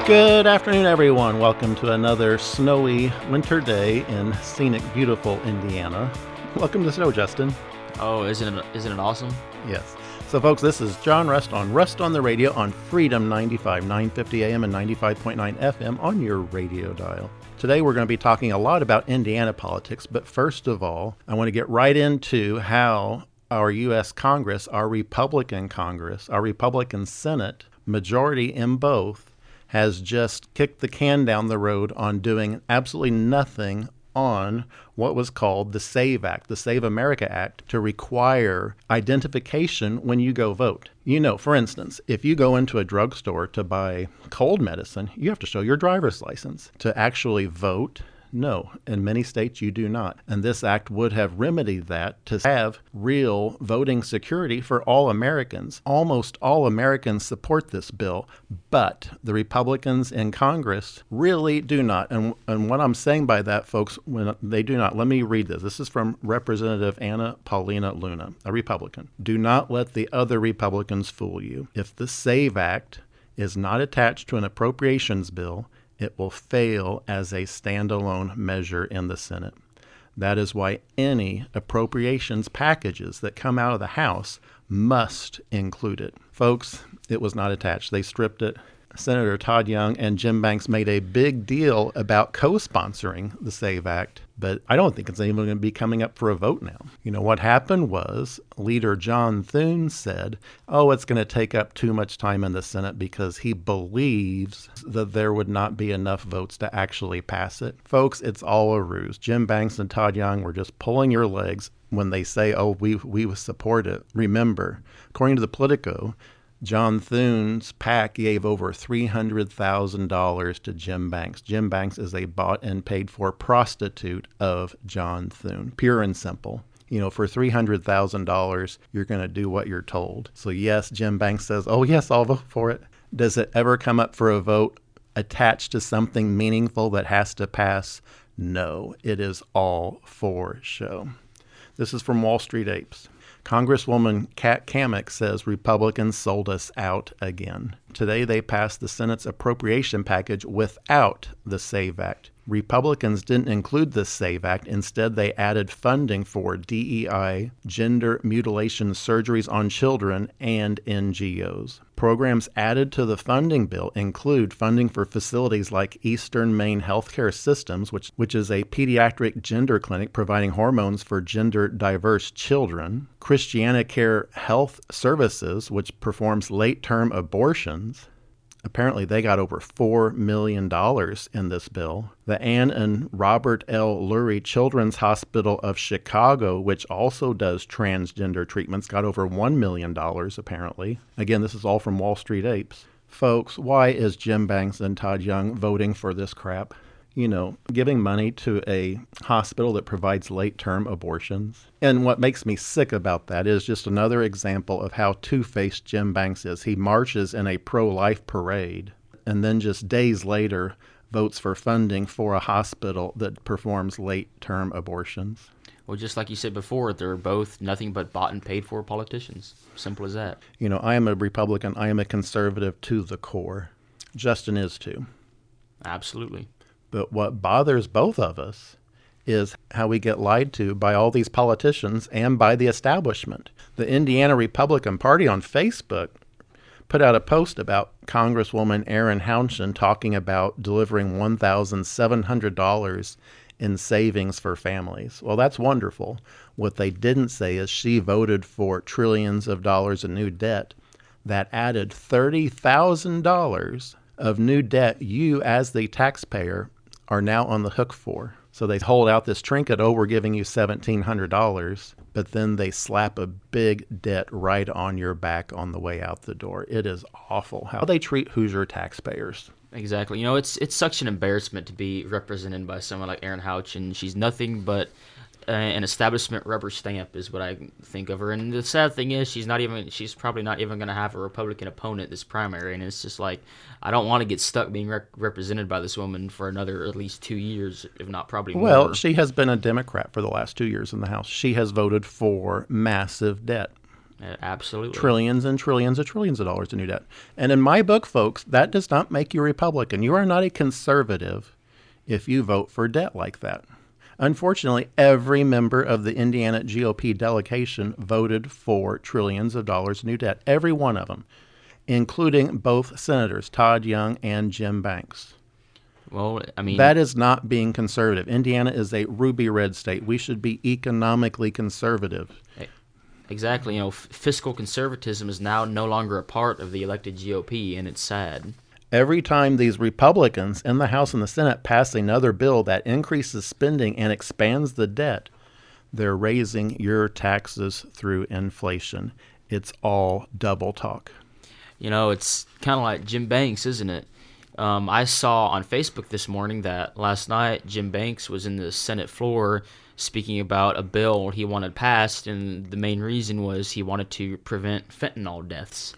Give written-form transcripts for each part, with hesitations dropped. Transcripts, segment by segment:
Good afternoon, everyone. Welcome to another snowy winter day in scenic, beautiful Indiana. Welcome to the snow, Justin. Oh, isn't it awesome? Yes. So, folks, this is John Rust on the Radio on Freedom 95, 950 AM and 95.9 FM on your radio dial. Today, we're going to be talking a lot about Indiana politics, but first of all, I want to get right into how our U.S. Congress, our Republican Senate, majority in both, has just kicked the can down the road on doing absolutely nothing on what was called the SAVE Act, the Save America Act, to require identification when you go vote. You know, for instance, if you go into a drugstore to buy cold medicine, you have to show your driver's license. To actually vote, no. In many states, you do not. And this act would have remedied that to have real voting security for all Americans. Almost all Americans support this bill, but the Republicans in Congress really do not. And what I'm saying by that, folks, when they do not, let me read this. This is from Representative Anna Paulina Luna, a Republican. Do not let the other Republicans fool you. If the SAVE Act is not attached to an appropriations bill, it will fail as a standalone measure in the Senate. That is why any appropriations packages that come out of the House must include it. Folks, it was not attached. They stripped it. Senator Todd Young and Jim Banks made a big deal about co-sponsoring the SAVE Act, but I don't think it's even going to be coming up for a vote now. You know, what happened was Leader John Thune said, it's going to take up too much time in the Senate because he believes that there would not be enough votes to actually pass it. Folks, it's all a ruse. Jim Banks and Todd Young were just pulling your legs when they say, we support it. Remember, according to the Politico, John Thune's PAC gave over $300,000 to Jim Banks. Jim Banks is a bought and paid for prostitute of John Thune, pure and simple. You know, for $300,000, you're going to do what you're told. So yes, Jim Banks says, yes, I'll vote for it. Does it ever come up for a vote attached to something meaningful that has to pass? No, it is all for show. This is from Wall Street Apes. Congresswoman Kat Cammack says Republicans sold us out again. Today they passed the Senate's appropriation package without the SAVE Act. Republicans didn't include the SAVE Act. Instead, they added funding for DEI, gender mutilation surgeries on children, and NGOs. Programs added to the funding bill include funding for facilities like Eastern Maine Healthcare Systems, which is a pediatric gender clinic providing hormones for gender-diverse children, Christiana Care Health Services, which performs late-term abortions. Apparently, they got over $4 million in this bill. The Ann and Robert L. Lurie Children's Hospital of Chicago, which also does transgender treatments, got over $1 million, apparently. Again, this is all from Wall Street Apes. Folks, why is Jim Banks and Todd Young voting for this crap? You know, giving money to a hospital that provides late-term abortions. And what makes me sick about that is just another example of how two-faced Jim Banks is. He marches in a pro-life parade and then just days later votes for funding for a hospital that performs late-term abortions. Well, just like you said before, they're both nothing but bought and paid for politicians. Simple as that. You know, I am a Republican. I am a conservative to the core. Justin is too. Absolutely. But what bothers both of us is how we get lied to by all these politicians and by the establishment. The Indiana Republican Party on Facebook put out a post about Congresswoman Erin Houchin talking about delivering $1,700 in savings for families. Well, that's wonderful. What they didn't say is she voted for trillions of dollars in new debt that added $30,000 of new debt you, as the taxpayer, are now on the hook for. So they hold out this trinket, we're giving you $1,700, but then they slap a big debt right on your back on the way out the door. It is awful how they treat Hoosier taxpayers. Exactly. You know, it's such an embarrassment to be represented by someone like Erin Houchin. She's nothing but an establishment rubber stamp is what I think of her. And the sad thing is she's probably not even going to have a Republican opponent this primary. And it's just like, I don't want to get stuck being represented by this woman for another at least 2 years, if not probably more. Well, she has been a Democrat for the last 2 years in the House. She has voted for massive debt. Absolutely. Trillions and trillions and trillions of dollars in new debt. And in my book, folks, that does not make you a Republican. You are not a conservative if you vote for debt like that. Unfortunately, every member of the Indiana GOP delegation voted for trillions of dollars in new debt. Every one of them, including both senators, Todd Young and Jim Banks. Well, I mean, that is not being conservative. Indiana is a ruby red state. We should be economically conservative. Exactly. Fiscal conservatism is now no longer a part of the elected GOP, and it's sad. Every time these Republicans in the House and the Senate pass another bill that increases spending and expands the debt, they're raising your taxes through inflation. It's all double talk. It's kind of like Jim Banks, isn't it? I saw on Facebook this morning that last night Jim Banks was in the Senate floor speaking about a bill he wanted passed, and the main reason was he wanted to prevent fentanyl deaths.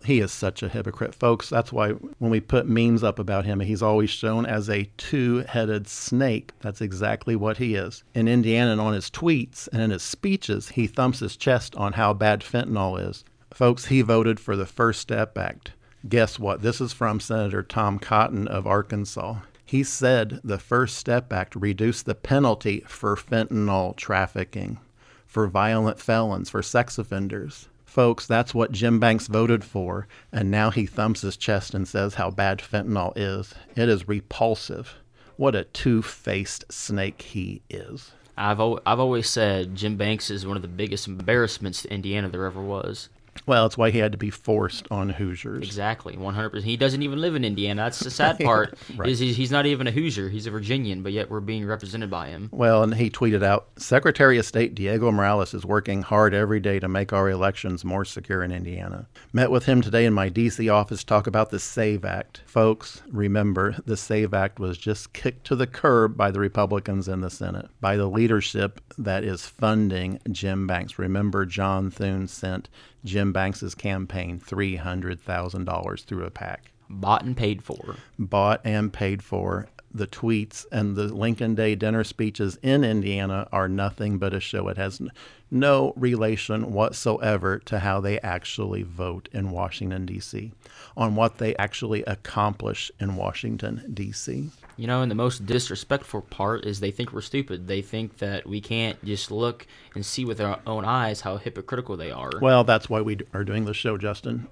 He is such a hypocrite, folks. That's why when we put memes up about him, he's always shown as a two-headed snake. That's exactly what he is. In Indiana, and on his tweets and in his speeches, he thumps his chest on how bad fentanyl is. Folks, he voted for the First Step Act. Guess what? This is from Senator Tom Cotton of Arkansas. He said the First Step Act reduced the penalty for fentanyl trafficking, for violent felons, for sex offenders. Folks, that's what Jim Banks voted for, and now he thumps his chest and says how bad fentanyl is. It is repulsive. What a two-faced snake he is. I've always said Jim Banks is one of the biggest embarrassments to Indiana there ever was. Well, that's why he had to be forced on Hoosiers. Exactly, 100%. He doesn't even live in Indiana. That's the sad part. Right. Is he's not even a Hoosier. He's a Virginian, but yet we're being represented by him. Well, and he tweeted out, Secretary of State Diego Morales is working hard every day to make our elections more secure in Indiana. Met with him today in my D.C. office to talk about the SAVE Act. Folks, remember, the SAVE Act was just kicked to the curb by the Republicans in the Senate, by the leadership that is funding Jim Banks. Remember, John Thune sent Jim Banks' campaign $300,000 through a PAC. Bought and paid for. Bought and paid for. The tweets and the Lincoln Day dinner speeches in Indiana are nothing but a show. It has no relation whatsoever to how they actually vote in Washington, D.C., on what they actually accomplish in Washington, D.C. And the most disrespectful part is they think we're stupid. They think that we can't just look and see with our own eyes how hypocritical they are. Well, that's why we are doing the show, Justin.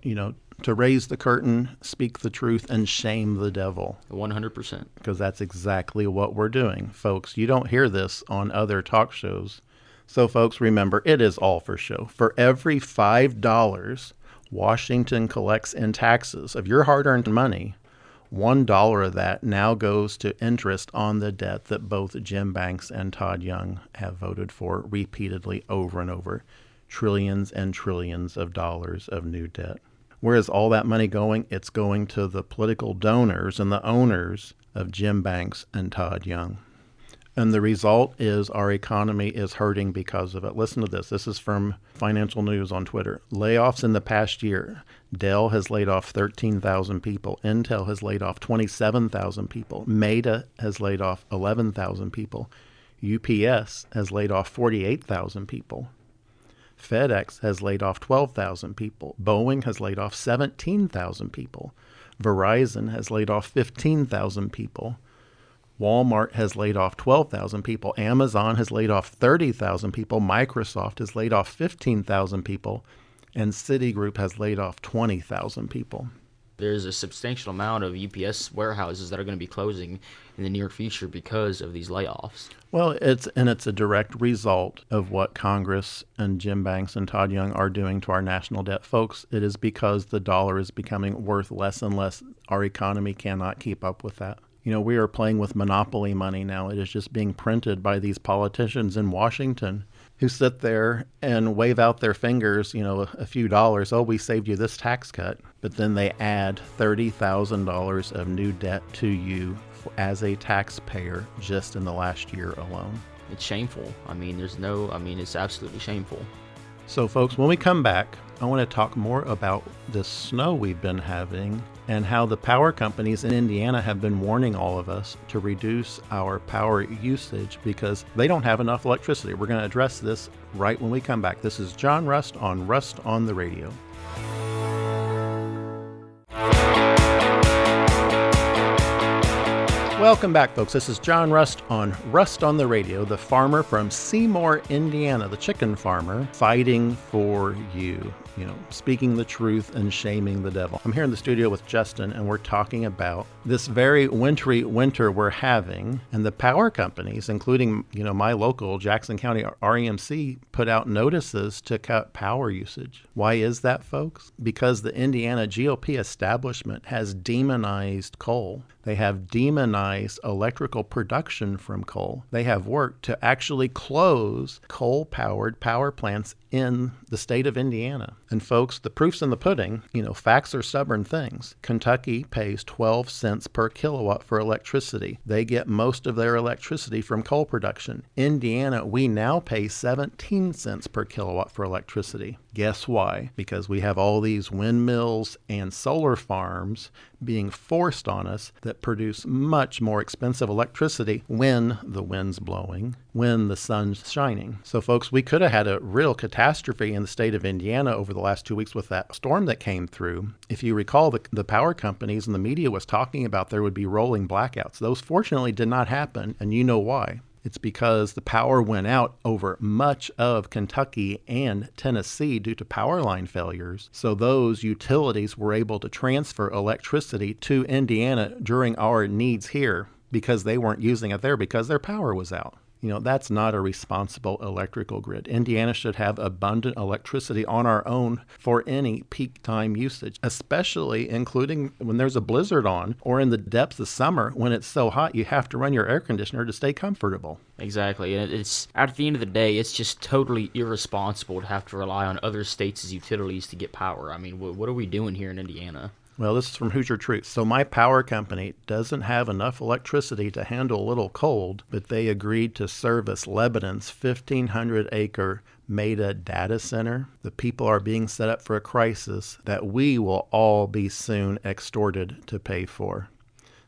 To raise the curtain, speak the truth, and shame the devil. 100%. Because that's exactly what we're doing. Folks, you don't hear this on other talk shows. So, folks, remember, it is all for show. For every $5 Washington collects in taxes of your hard-earned money, $1 of that now goes to interest on the debt that both Jim Banks and Todd Young have voted for repeatedly over and over. Trillions and trillions of dollars of new debt. Where is all that money going? It's going to the political donors and the owners of Jim Banks and Todd Young. And the result is our economy is hurting because of it. Listen to this. This is from Financial News on Twitter. Layoffs in the past year. Dell has laid off 13,000 people. Intel has laid off 27,000 people. Meta has laid off 11,000 people. UPS has laid off 48,000 people. FedEx has laid off 12,000 people. Boeing has laid off 17,000 people. Verizon has laid off 15,000 people. Walmart has laid off 12,000 people. Amazon has laid off 30,000 people. Microsoft has laid off 15,000 people. And Citigroup has laid off 20,000 people. There's a substantial amount of UPS warehouses that are going to be closing in the near future because of these layoffs. Well, it's a direct result of what Congress and Jim Banks and Todd Young are doing to our national debt. Folks, it is because the dollar is becoming worth less and less. Our economy cannot keep up with that. We are playing with monopoly money now. It is just being printed by these politicians in Washington who sit there and wave out their fingers, a few dollars. Oh, we saved you this tax cut. But then they add $30,000 of new debt to you as a taxpayer just in the last year alone. It's shameful. It's absolutely shameful. So, folks, when we come back, I want to talk more about this snow we've been having and how the power companies in Indiana have been warning all of us to reduce our power usage because they don't have enough electricity. We're going to address this right when we come back. This is John Rust on the Radio. Welcome back, folks. This is John Rust on the Radio, the farmer from Seymour, Indiana, the chicken farmer, fighting for you. Speaking the truth and shaming the devil. I'm here in the studio with Justin, and we're talking about this very wintry winter we're having, and the power companies, including, my local Jackson County REMC, put out notices to cut power usage. Why is that, folks? Because the Indiana GOP establishment has demonized coal. They have demonized electrical production from coal. They have worked to actually close coal-powered power plants in the state of Indiana. And folks, the proof's in the pudding. Facts are stubborn things. Kentucky pays 12 cents per kilowatt for electricity. They get most of their electricity from coal production. Indiana, we now pay 17 cents per kilowatt for electricity. Guess why? Because we have all these windmills and solar farms being forced on us that produce much more expensive electricity when the wind's blowing, when the sun's shining. So folks, we could have had a real catastrophe in the state of Indiana over the last 2 weeks with that storm that came through. If you recall, the power companies and the media was talking about there would be rolling blackouts. Those fortunately did not happen, and you know why. It's because the power went out over much of Kentucky and Tennessee due to power line failures. So those utilities were able to transfer electricity to Indiana during our needs here because they weren't using it there because their power was out. That's not a responsible electrical grid. Indiana should have abundant electricity on our own for any peak time usage, especially including when there's a blizzard on or in the depths of summer when it's so hot you have to run your air conditioner to stay comfortable. Exactly. And it's at the end of the day, it's just totally irresponsible to have to rely on other states' utilities to get power. I mean, what are we doing here in Indiana? Well, this is from Hoosier Truth. So my power company doesn't have enough electricity to handle a little cold, but they agreed to service Lebanon's 1,500-acre Meta data center. The people are being set up for a crisis that we will all be soon extorted to pay for.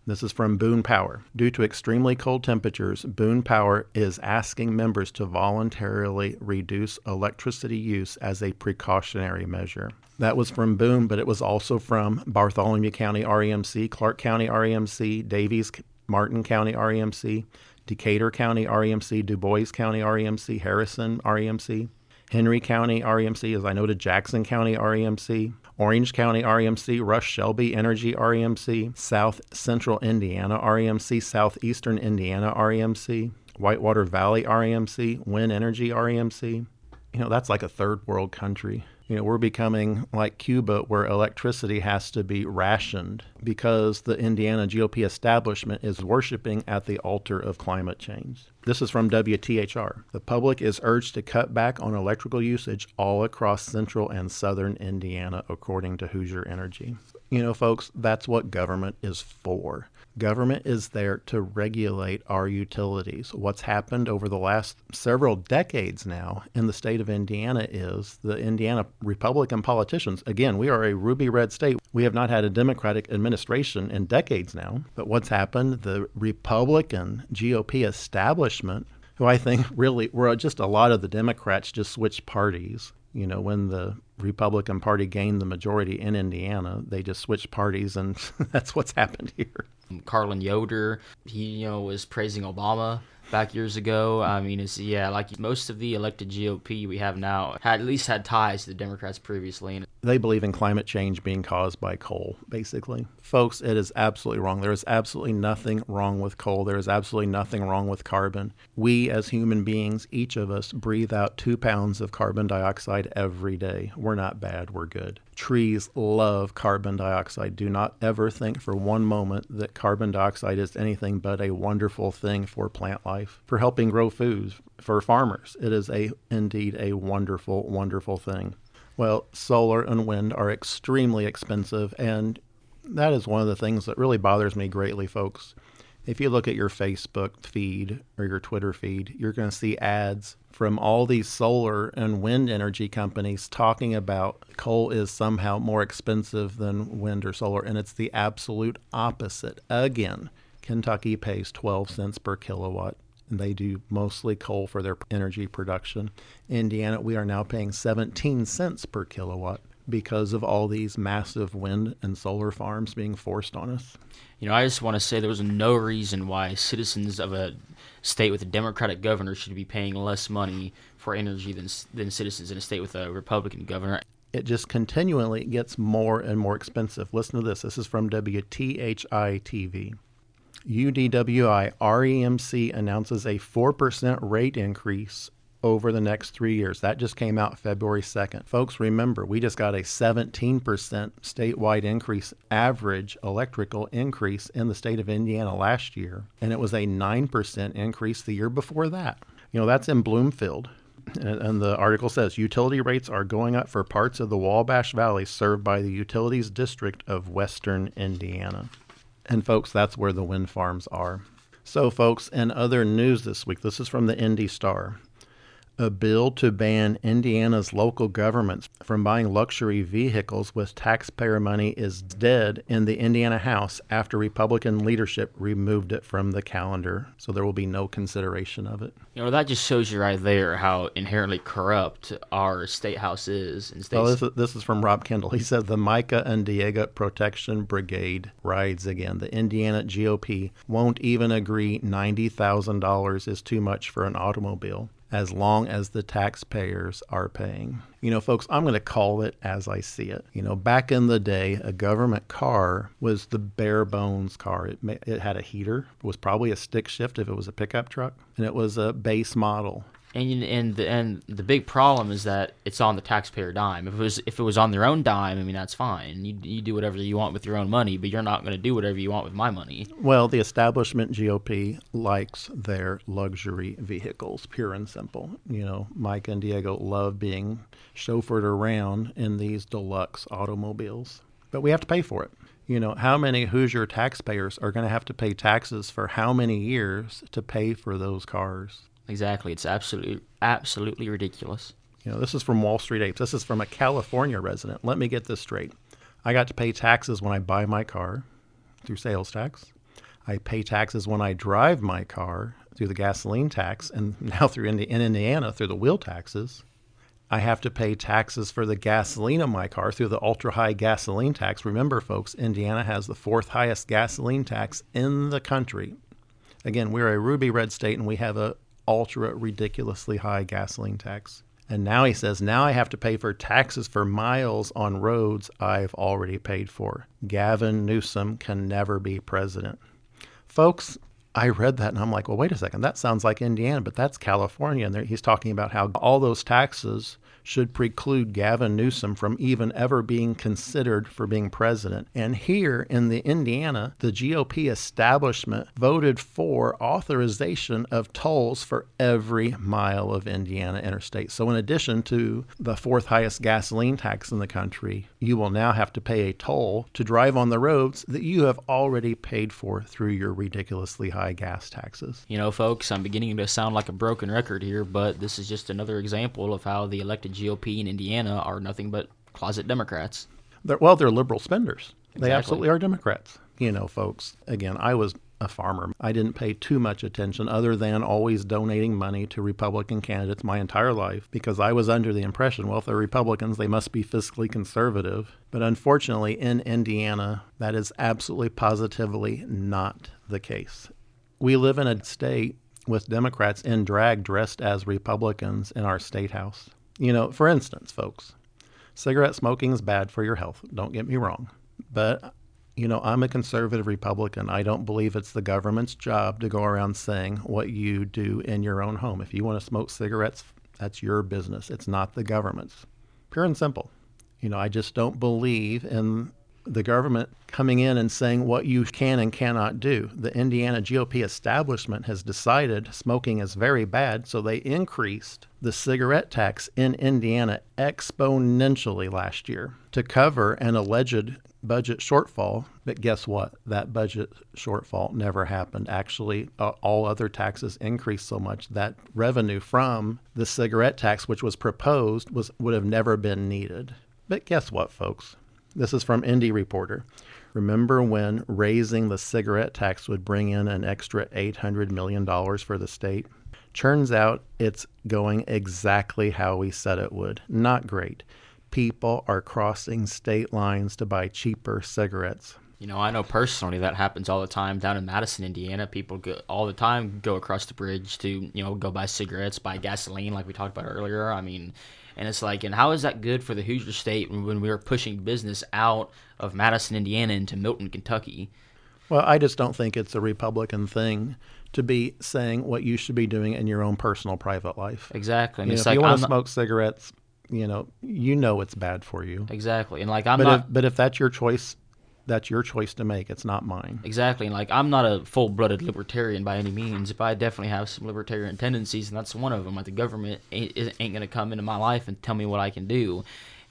This is from Boone Power. Due to extremely cold temperatures, Boone Power is asking members to voluntarily reduce electricity use as a precautionary measure. That was from Boone, but it was also from Bartholomew County REMC, Clark County REMC, Davies Martin County REMC, Decatur County REMC, Du Bois County REMC, Harrison REMC, Henry County REMC, as I noted, Jackson County REMC, Orange County REMC, Rush Shelby Energy REMC, South Central Indiana REMC, Southeastern Indiana REMC, Whitewater Valley REMC, Wynn Energy REMC. That's like a third world country. We're becoming like Cuba, where electricity has to be rationed because the Indiana GOP establishment is worshiping at the altar of climate change. This is from WTHR. The public is urged to cut back on electrical usage all across central and southern Indiana, according to Hoosier Energy. Folks, that's what government is for. Government is there to regulate our utilities. What's happened over the last several decades now in the state of Indiana is the Indiana Republican politicians, again, we are a ruby red state. We have not had a Democratic administration in decades now. But what's happened? The Republican GOP establishment, who I think really were just a lot of the Democrats just switched parties. When the Republican Party gained the majority in Indiana, they just switched parties, and that's what's happened here. Carlin Yoder, he was praising Obama back years ago. I mean, like most of the elected GOP we have now had at least had ties to the Democrats previously. And they believe in climate change being caused by coal, basically. Folks, it is absolutely wrong. There is absolutely nothing wrong with coal. There is absolutely nothing wrong with carbon. We as human beings, each of us, breathe out 2 pounds of carbon dioxide every day. We're not bad, we're good. Trees love carbon dioxide. Do not ever think for one moment that carbon dioxide is anything but a wonderful thing for plant life, for helping grow food, for farmers. It is indeed a wonderful, wonderful thing. Well, solar and wind are extremely expensive, and that is one of the things that really bothers me greatly, folks. If you look at your Facebook feed or your Twitter feed, you're going to see ads from all these solar and wind energy companies talking about coal is somehow more expensive than wind or solar, and it's the absolute opposite. Again, Kentucky pays 12 cents per kilowatt, and they do mostly coal for their energy production. Indiana, we are now paying 17 cents per kilowatt because of all these massive wind and solar farms being forced on us. I just want to say there was no reason why citizens of a state with a Democratic governor should be paying less money for energy than citizens in a state with a Republican governor. It just continually gets more and more expensive. Listen to this. This is from WTHI TV. UDWI REMC announces a 4% rate increase over the next 3 years. That just came out February 2nd. Folks, remember, we just got a 17% statewide increase, average electrical increase in the state of Indiana last year, and it was a 9% increase the year before that. That's in Bloomfield. And the article says, utility rates are going up for parts of the Wabash Valley served by the Utilities District of Western Indiana. And folks, that's where the wind farms are. So folks, in other news this week, this is from the Indy Star. A bill to ban Indiana's local governments from buying luxury vehicles with taxpayer money is dead in the Indiana House after Republican leadership removed it from the calendar. So there will be no consideration of it. That just shows you right there how inherently corrupt our state house is. This is from Rob Kendall. He said the Micah and Diego Protection Brigade rides again. The Indiana GOP won't even agree $90,000 is too much for an automobile, as long as the taxpayers are paying. Folks, I'm going to call it as I see it. Back in the day, a government car was the bare bones car. It had a heater. It was probably a stick shift if it was a pickup truck, and it was a base model. And the big problem is that it's on the taxpayer dime. If it was on their own dime, that's fine. You do whatever you want with your own money, but you're not going to do whatever you want with my money. Well, the establishment GOP likes their luxury vehicles, pure and simple. Mike and Diego love being chauffeured around in these deluxe automobiles, but we have to pay for it. How many Hoosier taxpayers are going to have to pay taxes for how many years to pay for those cars? Exactly. It's absolutely ridiculous. This is from Wall Street Apes. This is from a California resident. Let me get this straight. I got to pay taxes when I buy my car through sales tax. I pay taxes when I drive my car through the gasoline tax, and now in Indiana through the wheel taxes. I have to pay taxes for the gasoline of my car through the ultra-high gasoline tax. Remember, folks, Indiana has the fourth highest gasoline tax in the country. Again, we're a ruby red state, and we have a ultra ridiculously high gasoline tax. And now he says, now I have to pay for taxes for miles on roads I've already paid for. Gavin Newsom can never be president. Folks, I read that and I'm like, well, wait a second. That sounds like Indiana, but that's California. And he's talking about how all those taxes should preclude Gavin Newsom from even ever being considered for being president. And here in the Indiana, the GOP establishment voted for authorization of tolls for every mile of Indiana interstate. So in addition to the fourth highest gasoline tax in the country, you will now have to pay a toll to drive on the roads that you have already paid for through your ridiculously high gas taxes. Folks, I'm beginning to sound like a broken record here, but this is just another example of how the elected GOP in Indiana are nothing but closet Democrats. They're liberal spenders. They absolutely are Democrats. Folks, again, I was a farmer. I didn't pay too much attention other than always donating money to Republican candidates my entire life because I was under the impression, well, if they're Republicans, they must be fiscally conservative. But unfortunately, in Indiana, that is absolutely positively not the case. We live in a state with Democrats in drag dressed as Republicans in our state house. For instance, folks, cigarette smoking is bad for your health. Don't get me wrong. But, I'm a conservative Republican. I don't believe it's the government's job to go around saying what you do in your own home. If you want to smoke cigarettes, that's your business. It's not the government's. Pure and simple. I just don't believe in the government coming in and saying what you can and cannot do. The Indiana GOP establishment has decided smoking is very bad, so they increased the cigarette tax in Indiana exponentially last year to cover an alleged budget shortfall. But guess what? That budget shortfall never happened. Actually, all other taxes increased so much that revenue from the cigarette tax, which was proposed, would have never been needed. But guess what, folks? This is from Indie Reporter. Remember when raising the cigarette tax would bring in an extra $800 million for the state? Turns out it's going exactly how we said it would. Not great. People are crossing state lines to buy cheaper cigarettes. I know personally that happens all the time down in Madison, Indiana. People all the time go across the bridge to, go buy cigarettes, buy gasoline like we talked about earlier. And it's like, and how is that good for the Hoosier State when we are pushing business out of Madison, Indiana into Milton, Kentucky? Well, I just don't think it's a Republican thing to be saying what you should be doing in your own personal private life. Exactly. And if you want to smoke cigarettes, it's bad for you. Exactly. And but if that's your choice, that's your choice to make. It's not mine. Exactly. And I'm not a full-blooded libertarian by any means, but I definitely have some libertarian tendencies, and that's one of them. Like, the government ain't going to come into my life and tell me what I can do.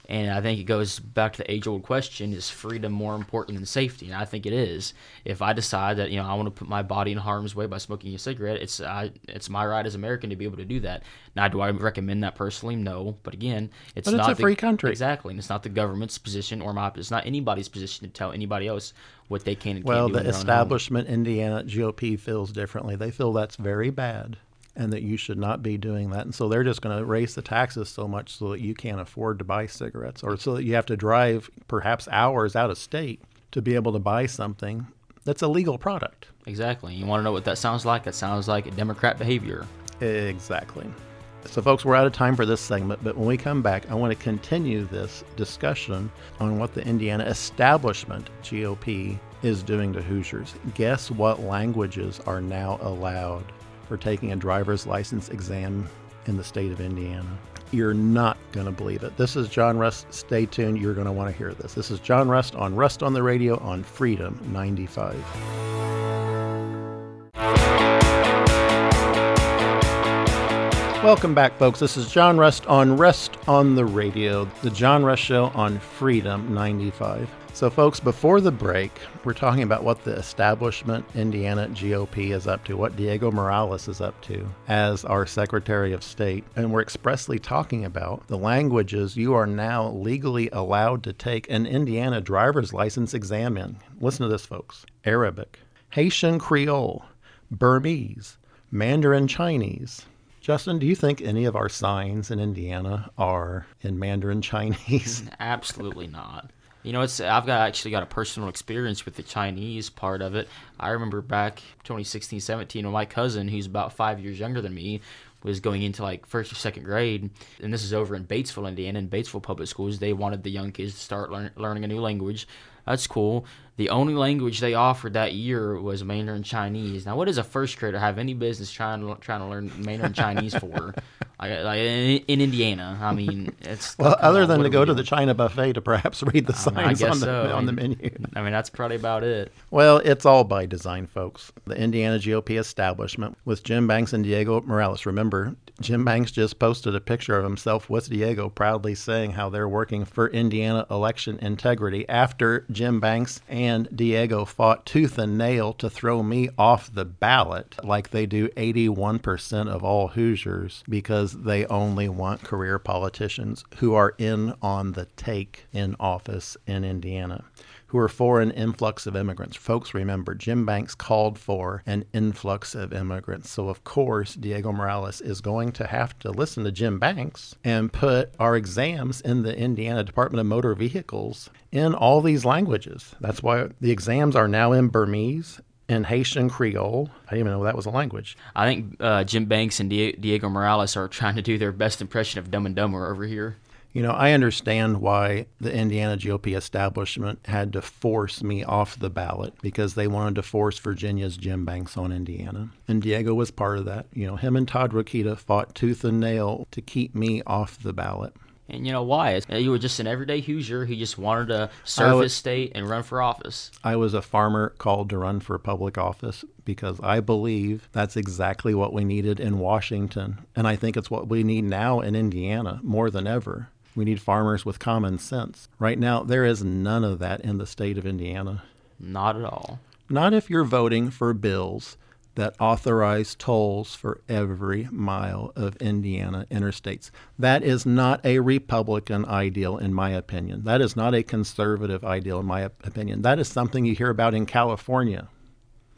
And I think it goes back to the age-old question, is freedom more important than safety? And I think it is. If I decide that, I want to put my body in harm's way by smoking a cigarette, it's my right as an American to be able to do that. Now, do I recommend that personally? No. But again, it's a free country. Exactly. And it's not the government's position it's not anybody's position to tell anybody else what they can and can't do. Well, the establishment Indiana GOP feels differently. They feel that's very bad, and that you should not be doing that. And so they're just going to raise the taxes so much so that you can't afford to buy cigarettes, or so that you have to drive perhaps hours out of state to be able to buy something that's a legal product. Exactly. You want to know what that sounds like? It sounds like Democrat behavior. Exactly. So, folks, we're out of time for this segment, but when we come back, I want to continue this discussion on what the Indiana establishment GOP is doing to Hoosiers. Guess what languages are now allowed for taking a driver's license exam in the state of Indiana? You're not going to believe it. This is John Rust. Stay tuned. You're going to want to hear this. This is John Rust on the Radio on Freedom 95. Welcome back, folks. This is John Rust on the Radio, the John Rust Show on Freedom 95. So, folks, before the break, we're talking about what the establishment Indiana GOP is up to, what Diego Morales is up to as our Secretary of State. And we're expressly talking about the languages you are now legally allowed to take an Indiana driver's license exam in. Listen to this, folks. Arabic, Haitian Creole, Burmese, Mandarin Chinese. Justin, do you think any of our signs in Indiana are in Mandarin Chinese? Absolutely not. I've actually got a personal experience with the Chinese part of it. I remember back 2016-17 when my cousin, who's about 5 years younger than me, was going into first or second grade, and this is over in Batesville, Indiana. In Batesville public schools, they wanted the young kids to start learning a new language. That's cool. The only language they offered that year was Mandarin Chinese. Now, what does a first grader have any business trying to learn Mandarin Chinese for? In Indiana, it's other than to go to the China buffet to perhaps read the signs on the menu. That's probably about it. Well, it's all by design, folks. The Indiana GOP establishment with Jim Banks and Diego Morales. Remember, Jim Banks just posted a picture of himself with Diego, proudly saying how they're working for Indiana election integrity after Jim Banks and Diego fought tooth and nail to throw me off the ballot like they do 81% of all Hoosiers, because they only want career politicians who are in on the take in office in Indiana, who are for an influx of immigrants. Folks, remember, Jim Banks called for an influx of immigrants. So, of course, Diego Morales is going to have to listen to Jim Banks and put our exams in the Indiana Department of Motor Vehicles in all these languages. That's why the exams are now in Burmese, in Haitian Creole. I didn't even know that was a language. I think Jim Banks and Diego Morales are trying to do their best impression of Dumb and Dumber over here. I understand why the Indiana GOP establishment had to force me off the ballot, because they wanted to force Virginia's Jim Banks on Indiana. And Diego was part of that. Him and Todd Rokita fought tooth and nail to keep me off the ballot. And why? You were just an everyday Hoosier who just wanted to serve his state and run for office. I was a farmer called to run for public office because I believe that's exactly what we needed in Washington. And I think it's what we need now in Indiana more than ever. We need farmers with common sense. Right now, there is none of that in the state of Indiana. Not at all. Not if you're voting for bills that authorize tolls for every mile of Indiana interstates. That is not a Republican ideal, in my opinion. That is not a conservative ideal, in my opinion. That is something you hear about in California.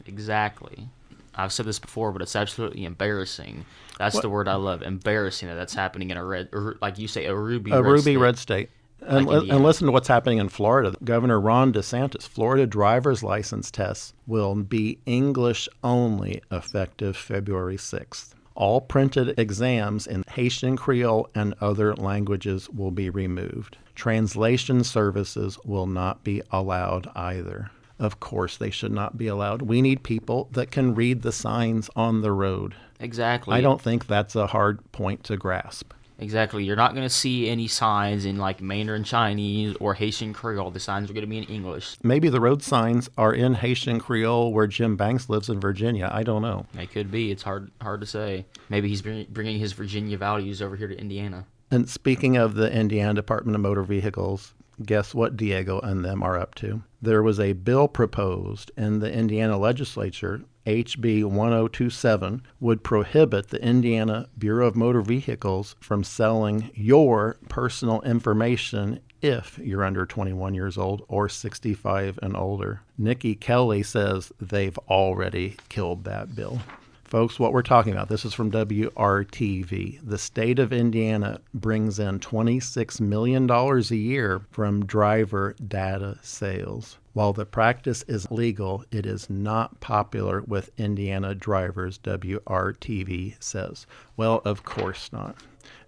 Exactly. I've said this before, but it's absolutely embarrassing. That's the word I love, embarrassing, that that's happening in a red, or like you say, a ruby red state. And listen to what's happening in Florida. Governor Ron DeSantis, Florida driver's license tests will be English only effective February 6th. All printed exams in Haitian Creole and other languages will be removed. Translation services will not be allowed either. Of course, they should not be allowed. We need people that can read the signs on the road. Exactly. I don't think that's a hard point to grasp. Exactly. You're not going to see any signs in like Mandarin Chinese or Haitian Creole. The signs are going to be in English. Maybe the road signs are in Haitian Creole where Jim Banks lives in Virginia. I don't know. It could be. It's hard to say. Maybe he's bringing his Virginia values over here to Indiana. And speaking of the Indiana Department of Motor Vehicles, guess what Diego and them are up to? There was a bill proposed in the Indiana legislature, HB 1027, would prohibit the Indiana Bureau of Motor Vehicles from selling your personal information if you're under 21 years old or 65 and older. Nikki Kelly says they've already killed that bill. Folks, what we're talking about, this is from WRTV. The state of Indiana brings in $26 million a year from driver data sales. While the practice is legal, it is not popular with Indiana drivers, WRTV says. Well, of course not.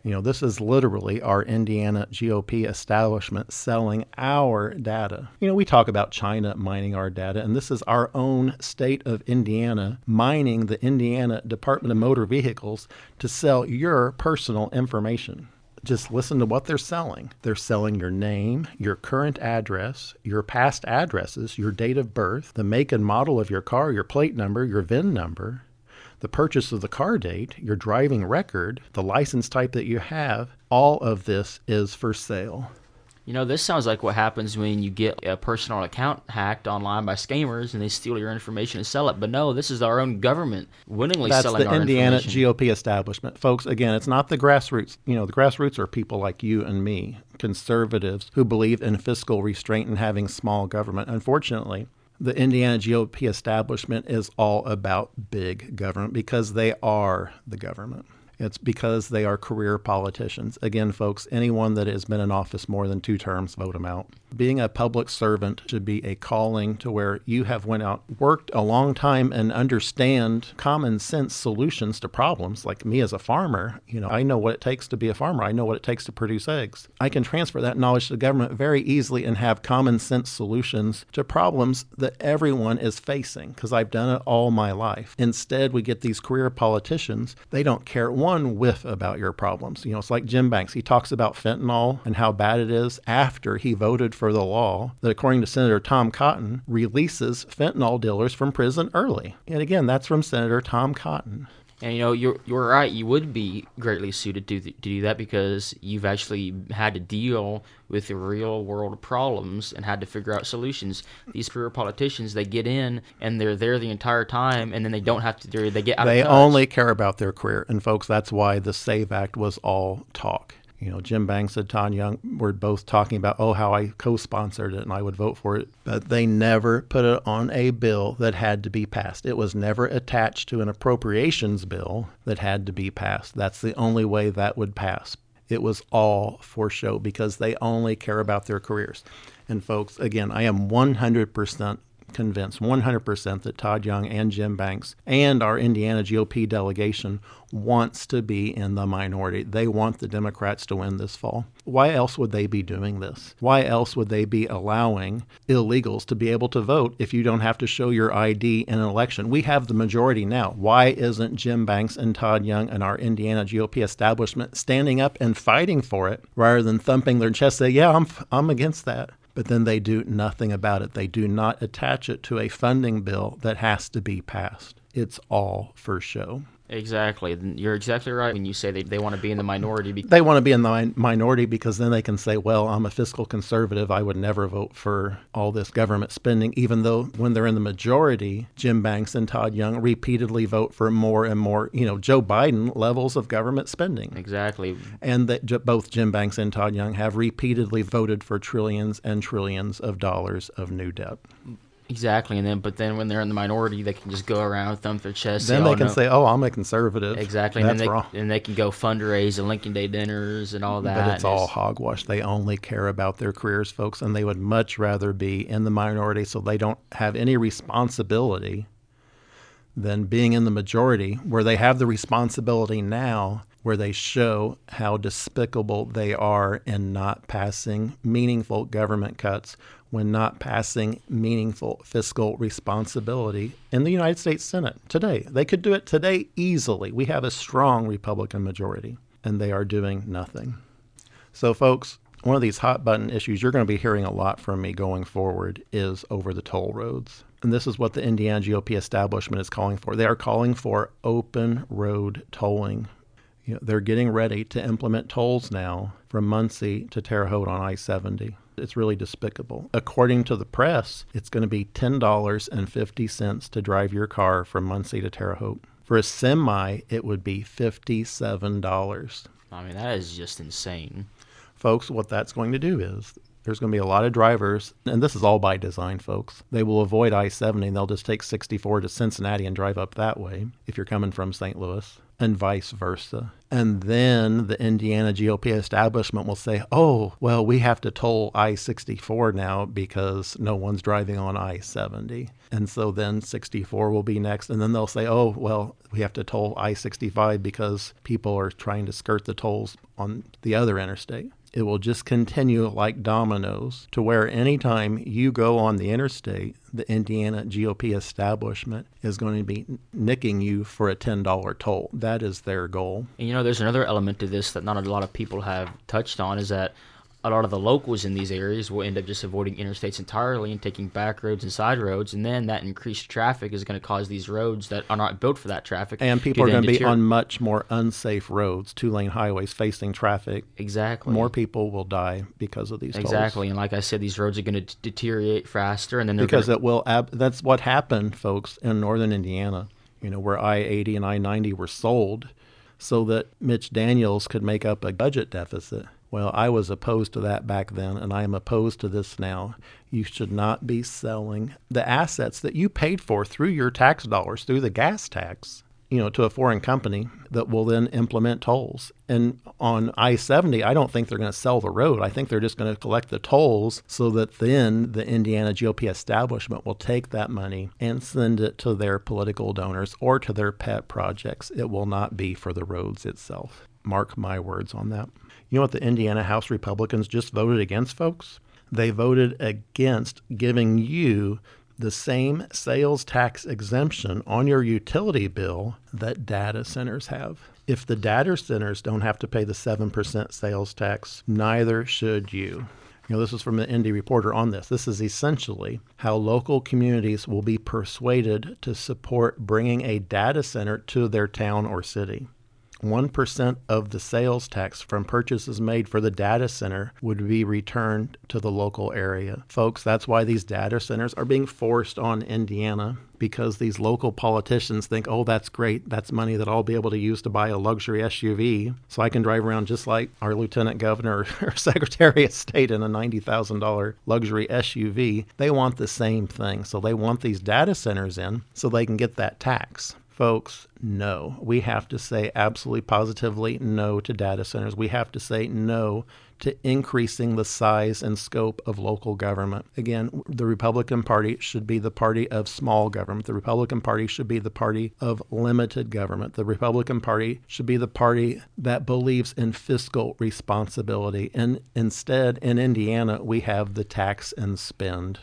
You know, this is literally our Indiana GOP establishment selling our data. You know, we talk about China mining our data, and this is our own state of Indiana mining the Indiana Department of Motor Vehicles to sell your personal information. Just listen to what they're selling. They're selling your name, your current address, your past addresses, your date of birth, the make and model of your car, your plate number, your VIN number, the purchase of the car date, your driving record, the license type that you have. All of this is for sale. You know, this sounds like what happens when you get a personal account hacked online by scammers and they steal your information and sell it. But no, this is our own government willingly selling our information. That's the Indiana GOP establishment. Folks, again, it's not the grassroots. You know, the grassroots are people like you and me, conservatives who believe in fiscal restraint and having small government. Unfortunately, the Indiana GOP establishment is all about big government because they are the government. It's because they are career politicians. Again, folks, anyone that has been in office more than 2 terms, vote them out. Being a public servant should be a calling to where you have went out, worked a long time, and understand common sense solutions to problems. Like me as a farmer, you know, I know what it takes to be a farmer. I know what it takes to produce eggs. I can transfer that knowledge to the government very easily and have common sense solutions to problems that everyone is facing because I've done it all my life. Instead, we get these career politicians. They don't care one whiff about your problems. You know, it's like Jim Banks. He talks about fentanyl and how bad it is after he voted for the law that, according to Senator Tom Cotton, releases fentanyl dealers from prison early. And again, that's from Senator Tom Cotton. And, you know, you're right. You would be greatly suited to do that because you've actually had to deal with the real world problems and had to figure out solutions. These career politicians, they get in and they're there the entire time, and then they don't have to do. They get out of touch. They only care about their career. And folks, that's why the SAVE Act was all talk. You know, Jim Banks and Todd Young were both talking about, how I co-sponsored it and I would vote for it. But they never put it on a bill that had to be passed. It was never attached to an appropriations bill that had to be passed. That's the only way that would pass. It was all for show because they only care about their careers. And folks, again, I am 100% convinced, 100% that Todd Young and Jim Banks and our Indiana GOP delegation wants to be in the minority. They want the Democrats to win this fall. Why else would they be doing this? Why else would they be allowing illegals to be able to vote if you don't have to show your ID in an election? We have the majority now. Why isn't Jim Banks and Todd Young and our Indiana GOP establishment standing up and fighting for it rather than thumping their chest, say, yeah, I'm against that? But then they do nothing about it. They do not attach it to a funding bill that has to be passed. It's all for show. Exactly. You're exactly right when you say they want to be in the minority. They want to be in the minority because then they can say, well, I'm a fiscal conservative. I would never vote for all this government spending, even though when they're in the majority, Jim Banks and Todd Young repeatedly vote for more and more, Joe Biden levels of government spending. Exactly. And that both Jim Banks and Todd Young have repeatedly voted for trillions and trillions of dollars of new debt. Exactly, but then when they're in the minority, they can just go around, thump their chest. Then they can say, "Oh, I'm a conservative." Exactly, That's wrong. And they can go fundraise and Lincoln Day dinners and all that. But it's all hogwash. They only care about their careers, folks, and they would much rather be in the minority so they don't have any responsibility than being in the majority, where they have the responsibility now, where they show how despicable they are in not passing meaningful government cuts, when not passing meaningful fiscal responsibility in the United States Senate today. They could do it today easily. We have a strong Republican majority, and they are doing nothing. So, folks, one of these hot button issues you're going to be hearing a lot from me going forward is over the toll roads. And this is what the Indiana GOP establishment is calling for. They are calling for open road tolling. They're getting ready to implement tolls now from Muncie to Terre Haute on I-70. It's really despicable. According to the press, it's going to be $10.50 to drive your car from Muncie to Terre Haute. For a semi, it would be $57. I mean, that is just insane. Folks, what that's going to do is there's going to be a lot of drivers, and this is all by design, folks. They will avoid I-70, and they'll just take 64 to Cincinnati and drive up that way if you're coming from St. Louis, and vice versa. And then the Indiana GOP establishment will say, oh, well, we have to toll I-64 now because no one's driving on I-70. And so then 64 will be next. And then they'll say, oh, well, we have to toll I-65 because people are trying to skirt the tolls on the other interstate. It will just continue like dominoes to where anytime you go on the interstate, the Indiana GOP establishment is going to be nicking you for a $10 toll. That is their goal. And there's another element to this that not a lot of people have touched on, is that a lot of the locals in these areas will end up just avoiding interstates entirely and taking back roads and side roads, and then that increased traffic is going to cause these roads that are not built for that traffic. And people are going to be on much more unsafe roads, 2-lane highways facing traffic. Exactly. More people will die because of these tolls. Exactly, and like I said, these roads are going to deteriorate faster, and then that's what happened, folks, in northern Indiana, where I-80 and I-90 were sold so that Mitch Daniels could make up a budget deficit. Well, I was opposed to that back then, and I am opposed to this now. You should not be selling the assets that you paid for through your tax dollars, through the gas tax, to a foreign company that will then implement tolls. And on I-70, I don't think they're going to sell the road. I think they're just going to collect the tolls so that then the Indiana GOP establishment will take that money and send it to their political donors or to their pet projects. It will not be for the roads itself. Mark my words on that. You know what the Indiana House Republicans just voted against, folks? They voted against giving you the same sales tax exemption on your utility bill that data centers have. If the data centers don't have to pay the 7% sales tax, neither should you. This is from the Indy Reporter on this. This is essentially how local communities will be persuaded to support bringing a data center to their town or city. 1% of the sales tax from purchases made for the data center would be returned to the local area. Folks, that's why these data centers are being forced on Indiana, because these local politicians think, oh, that's great. That's money that I'll be able to use to buy a luxury SUV so I can drive around just like our lieutenant governor or secretary of state in a $90,000 luxury SUV. They want the same thing. So they want these data centers in so they can get that tax. Folks, no. We have to say absolutely positively no to data centers. We have to say no to increasing the size and scope of local government. Again, the Republican Party should be the party of small government. The Republican Party should be the party of limited government. The Republican Party should be the party that believes in fiscal responsibility. And instead, in Indiana, we have the tax and spend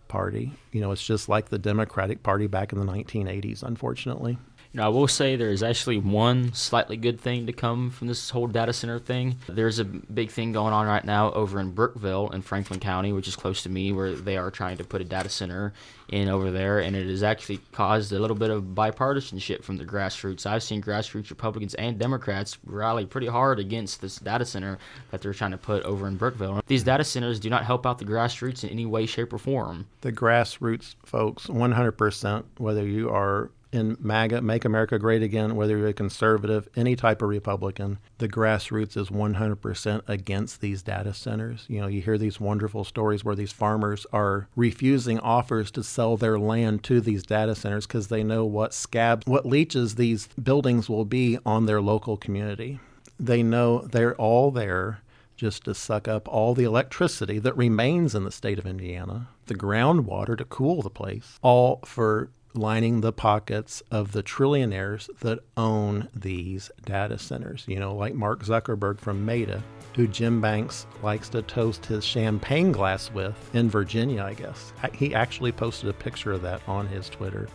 party. It's just like the Democratic Party back in the 1980s, unfortunately. I will say there is actually one slightly good thing to come from this whole data center thing. There's a big thing going on right now over in Brookville in Franklin County, which is close to me, where they are trying to put a data center in over there, and it has actually caused a little bit of bipartisanship from the grassroots. I've seen grassroots Republicans and Democrats rally pretty hard against this data center that they're trying to put over in Brookville. These data centers do not help out the grassroots in any way, shape, or form. The grassroots folks, 100%, whether you are in MAGA, Make America Great Again, whether you're a conservative, any type of Republican, the grassroots is 100% against these data centers. You hear these wonderful stories where these farmers are refusing offers to sell their land to these data centers because they know what leeches these buildings will be on their local community. They know they're all there just to suck up all the electricity that remains in the state of Indiana, the groundwater to cool the place, all for lining the pockets of the trillionaires that own these data centers. Like Mark Zuckerberg from Meta, who Jim Banks likes to toast his champagne glass with in Virginia, I guess. He actually posted a picture of that on his Twitter.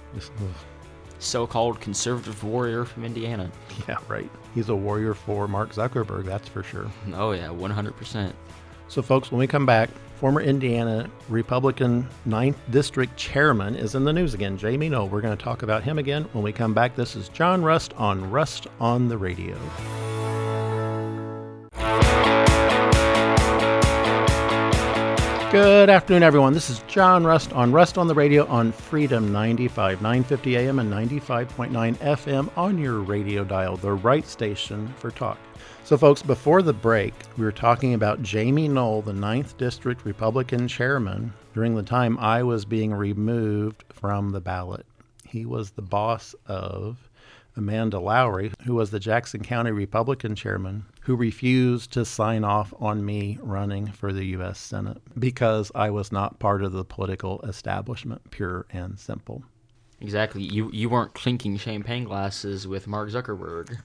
So-called conservative warrior from Indiana. Yeah, right. He's a warrior for Mark Zuckerberg, that's for sure. Oh, yeah, 100%. So, folks, when we come back, former Indiana Republican 9th District Chairman is in the news again, Jamie Knoll. We're going to talk about him again when we come back. This is John Rust on the Radio. Good afternoon, everyone. This is John Rust on the Radio on Freedom 95, 950 AM and 95.9 FM on your radio dial, the right station for talk. So, folks, before the break, we were talking about Jamie Knoll, the 9th District Republican Chairman, during the time I was being removed from the ballot. He was the boss of Amanda Lowry, who was the Jackson County Republican Chairman, who refused to sign off on me running for the U.S. Senate because I was not part of the political establishment, pure and simple. Exactly. You weren't clinking champagne glasses with Mark Zuckerberg.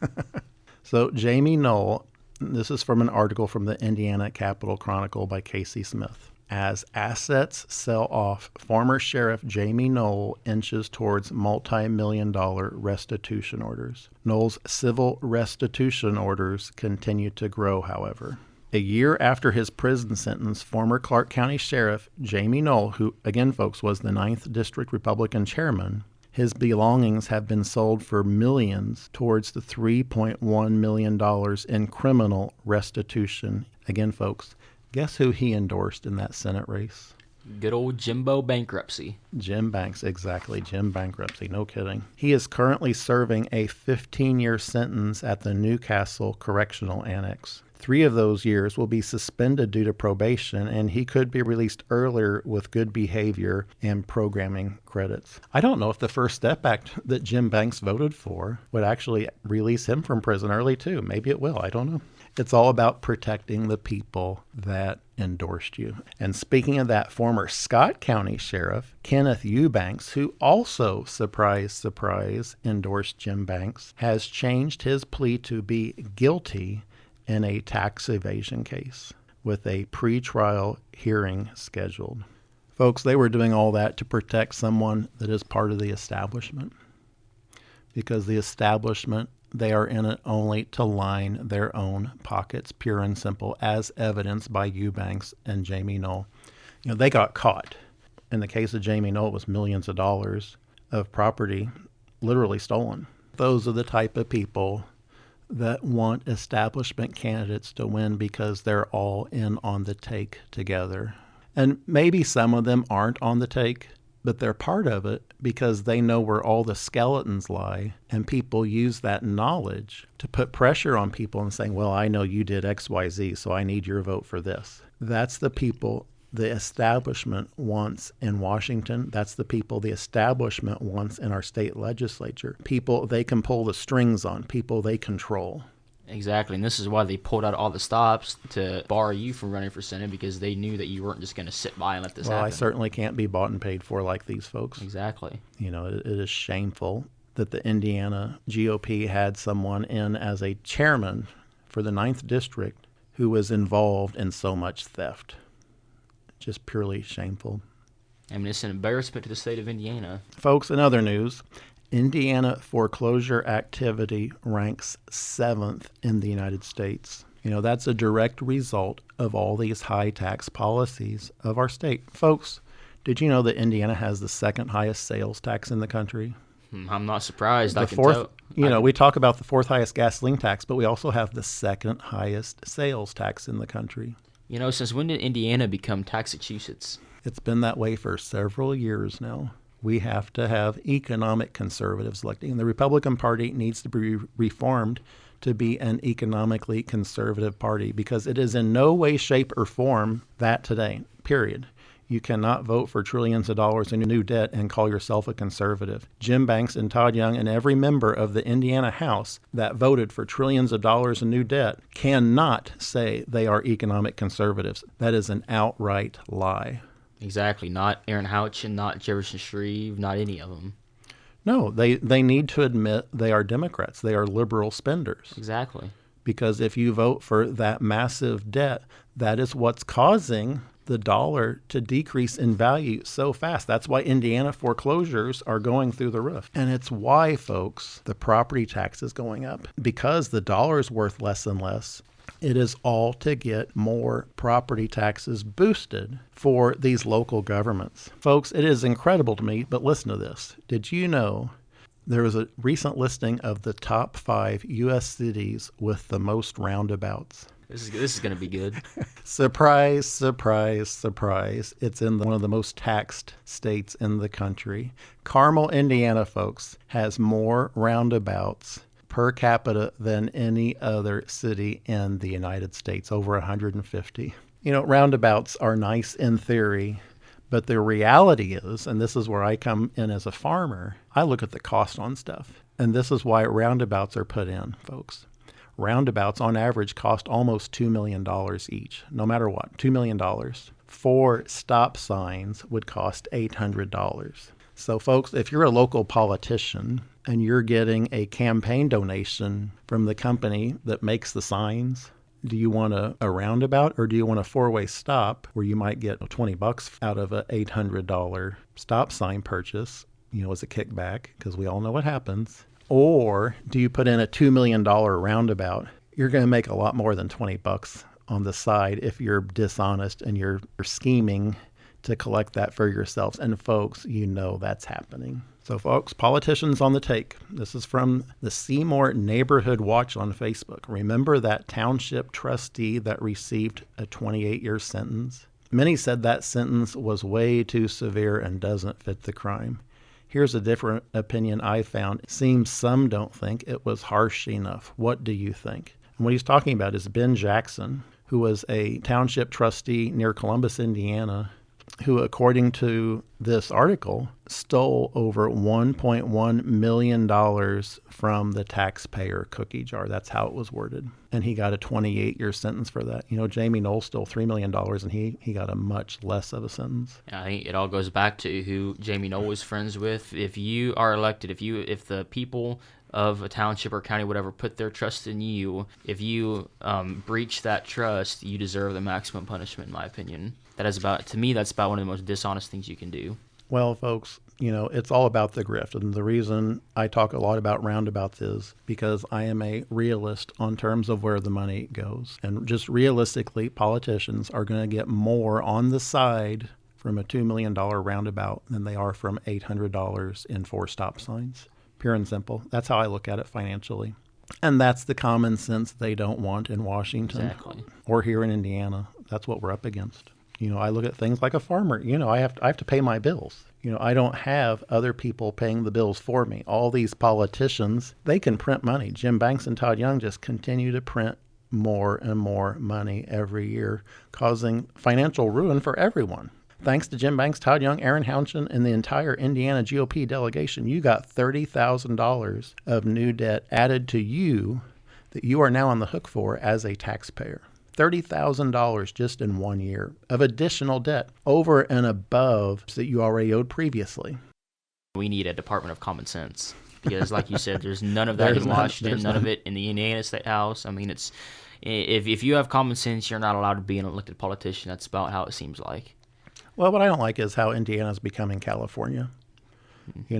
So Jamie Knoll, this is from an article from the Indiana Capitol Chronicle by Casey Smith. As assets sell off, former Sheriff Jamie Knoll inches towards multi-million-dollar restitution orders. Knoll's civil restitution orders continue to grow, however. A year after his prison sentence, former Clark County Sheriff Jamie Knoll, who, again, folks, was the 9th District Republican Chairman, his belongings have been sold for millions towards the $3.1 million in criminal restitution. Again, folks, guess who he endorsed in that Senate race? Good old Jimbo Bankruptcy. Jim Banks, exactly. Jim Bankruptcy, no kidding. He is currently serving a 15-year sentence at the Newcastle Correctional Annex. 3 of those years will be suspended due to probation, and he could be released earlier with good behavior and programming credits. I don't know if the First Step Act that Jim Banks voted for would actually release him from prison early, too. Maybe it will. I don't know. It's all about protecting the people that endorsed you. And speaking of that, former Scott County Sheriff Kenneth Eubanks, who also, surprise, surprise, endorsed Jim Banks, has changed his plea to be guilty in a tax evasion case with a pre-trial hearing scheduled. Folks, they were doing all that to protect someone that is part of the establishment, because the establishment, they are in it only to line their own pockets, pure and simple, as evidenced by Eubanks and Jamie Knoll. They got caught. In the case of Jamie Knoll, it was millions of dollars of property literally stolen. Those are the type of people that want establishment candidates to win because they're all in on the take together. And maybe some of them aren't on the take, but they're part of it because they know where all the skeletons lie, and people use that knowledge to put pressure on people and saying, well, I know you did X, Y, Z, so I need your vote for this. That's the people the establishment wants in Washington. That's the people the establishment wants in our state legislature. People they can pull the strings on, people they control. Exactly, and this is why they pulled out all the stops to bar you from running for Senate, because they knew that you weren't just going to sit by and let this happen. Well, I certainly can't be bought and paid for like these folks. Exactly. It is shameful that the Indiana GOP had someone in as a chairman for the 9th District who was involved in so much theft. Just purely shameful. I mean, it's an embarrassment to the state of Indiana. Folks, in other news, Indiana foreclosure activity ranks 7th in the United States. That's a direct result of all these high tax policies of our state. Folks, did you know that Indiana has the second highest sales tax in the country? I'm not surprised. The I can fourth, tell. we talk about the fourth highest gasoline tax, but we also have the second highest sales tax in the country. Since when did Indiana become Taxachusetts? It's been that way for several years now. We have to have economic conservatives elected. And the Republican Party needs to be reformed to be an economically conservative party because it is in no way, shape, or form that today, period. You cannot vote for trillions of dollars in new debt and call yourself a conservative. Jim Banks and Todd Young and every member of the Indiana House that voted for trillions of dollars in new debt cannot say they are economic conservatives. That is an outright lie. Exactly. Not Aaron Houchin, not Jefferson Shreve, not any of them. No, they need to admit they are Democrats. They are liberal spenders. Exactly. Because if you vote for that massive debt, that is what's causing the dollar to decrease in value so fast. That's why Indiana foreclosures are going through the roof. And it's why, folks, the property tax is going up. Because the dollar is worth less and less, it is all to get more property taxes boosted for these local governments. Folks, it is incredible to me, but listen to this. Did you know there was a recent listing of the top 5 U.S. cities with the most roundabouts? This is going to be good. Surprise, surprise, surprise. It's in one of the most taxed states in the country. Carmel, Indiana, folks, has more roundabouts per capita than any other city in the United States, over 150. Roundabouts are nice in theory, but the reality is, and this is where I come in as a farmer, I look at the cost on stuff. And this is why roundabouts are put in, folks. Roundabouts, on average, cost almost $2 million each, no matter what, $2 million. 4 stop signs would cost $800. So, folks, if you're a local politician and you're getting a campaign donation from the company that makes the signs, do you want a roundabout or do you want a 4-way stop where you might get $20 out of an $800 stop sign purchase, as a kickback, because we all know what happens? Or do you put in a $2 million roundabout? You're going to make a lot more than $20 on the side if you're dishonest and you're scheming to collect that for yourselves. And folks, that's happening. So folks, politicians on the take. This is from the Seymour Neighborhood Watch on Facebook. Remember that township trustee that received a 28-year sentence? Many said that sentence was way too severe and doesn't fit the crime. Here's a different opinion I found. It seems some don't think it was harsh enough. What do you think? And what he's talking about is Ben Jackson, who was a township trustee near Columbus, Indiana, who, according to this article, stole over $1.1 million from the taxpayer cookie jar. That's how it was worded. And he got a 28-year sentence for that. Jamie Knowles stole $3 million, and he got a much less of a sentence. I think it all goes back to who Jamie Knowles was friends with. If you are elected, if the people of a township or county, whatever, put their trust in you, if you breach that trust, you deserve the maximum punishment, in my opinion. To me, that's about one of the most dishonest things you can do. Well, folks, it's all about the grift. And the reason I talk a lot about roundabouts is because I am a realist on terms of where the money goes. And just realistically, politicians are going to get more on the side from a $2 million roundabout than they are from $800 in 4 stop signs. Pure and simple. That's how I look at it financially. And that's the common sense they don't want in Washington. Exactly. Or here in Indiana. That's what we're up against. I look at things like a farmer. I have to pay my bills. I don't have other people paying the bills for me. All these politicians, they can print money. Jim Banks and Todd Young just continue to print more and more money every year, causing financial ruin for everyone. Thanks to Jim Banks, Todd Young, Aaron Houchin, and the entire Indiana GOP delegation, you got $30,000 of new debt added to you that you are now on the hook for as a taxpayer. $30,000 just in 1 year of additional debt over and above that you already owed previously. We need a Department of Common Sense because, like you said, there's none of that in Washington, none of it in the Indiana State House. I mean, it's if you have common sense, you're not allowed to be an elected politician. That's about how it seems like. Well, what I don't like is how Indiana is becoming California.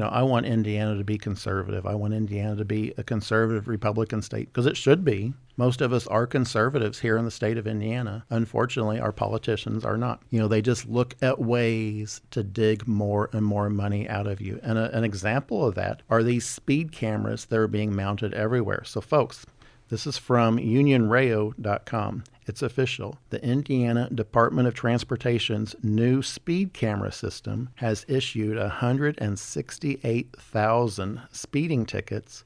I want Indiana to be conservative. I want Indiana to be a conservative Republican state because it should be. Most of us are conservatives here in the state of Indiana. Unfortunately, our politicians are not. They just look at ways to dig more and more money out of you. And an example of that are these speed cameras that are being mounted everywhere. So, folks, this is from unionrail.com. It's official. The Indiana Department of Transportation's new speed camera system has issued 168,000 speeding tickets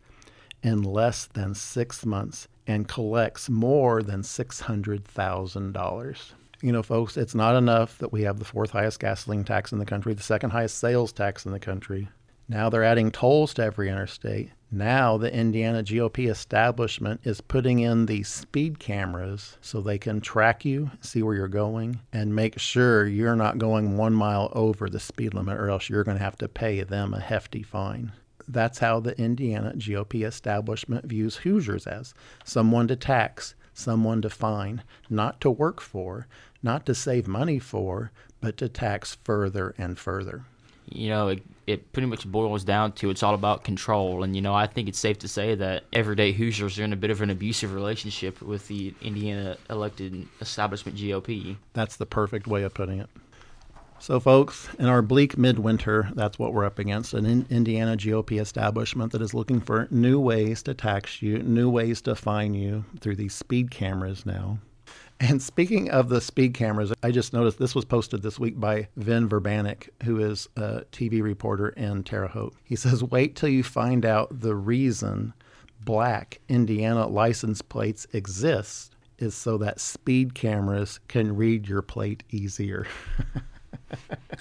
in less than 6 months and collects more than $600,000. Folks, it's not enough that we have the fourth highest gasoline tax in the country, the second highest sales tax in the country. Now they're adding tolls to every interstate. Now the Indiana GOP establishment is putting in these speed cameras so they can track you, see where you're going, and make sure you're not going 1 mile over the speed limit, or else you're going to have to pay them a hefty fine. That's how the Indiana GOP establishment views Hoosiers as someone to tax, someone to fine, not to work for, not to save money for, but to tax further and further. It pretty much boils down to it's all about control. And, I think it's safe to say that everyday Hoosiers are in a bit of an abusive relationship with the Indiana elected establishment GOP. That's the perfect way of putting it. So, folks, in our bleak midwinter, that's what we're up against, an Indiana GOP establishment that is looking for new ways to tax you, new ways to fine you through these speed cameras now. And speaking of the speed cameras, I just noticed this was posted this week by Vin Verbanik, who is a TV reporter in Terre Haute. He says, wait till you find out the reason black Indiana license plates exist is so that speed cameras can read your plate easier.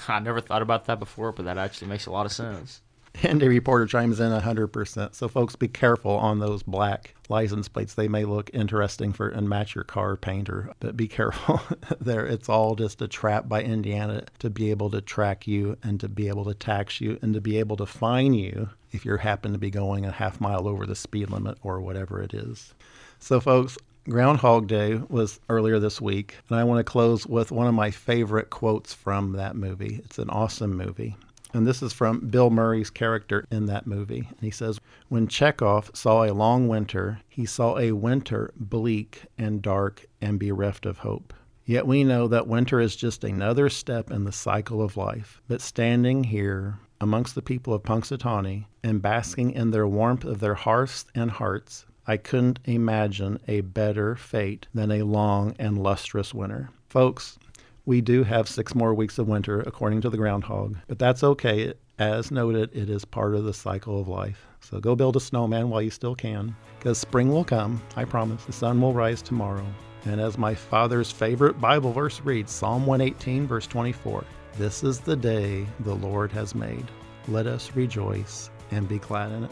I never thought about that before, but that actually makes a lot of sense. And a reporter chimes in 100%. So, folks, be careful on those black license plates. They may look interesting and match your car painter, but be careful. It's all just a trap by Indiana to be able to track you and to be able to tax you and to be able to fine you if you happen to be going a half mile over the speed limit or whatever it is. So, folks, Groundhog Day was earlier this week, and I want to close with one of my favorite quotes from that movie. It's an awesome movie. And this is from Bill Murray's character in that movie. And he says, when Chekhov saw a long winter, he saw a winter bleak and dark and bereft of hope. Yet we know that winter is just another step in the cycle of life. But standing here amongst the people of Punxsutawney and basking in their warmth of their hearths and hearts, I couldn't imagine a better fate than a long and lustrous winter. Folks, we do have 6 more weeks of winter, according to the groundhog, but that's okay. As noted, it is part of the cycle of life. So go build a snowman while you still can, because spring will come, I promise. The sun will rise tomorrow. And as my father's favorite Bible verse reads, Psalm 118, verse 24, this is the day the Lord has made. Let us rejoice and be glad in it.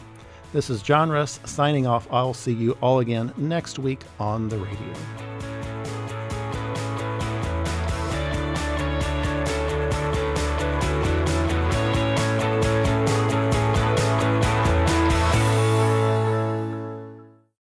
This is John Russ signing off. I'll see you all again next week on the radio.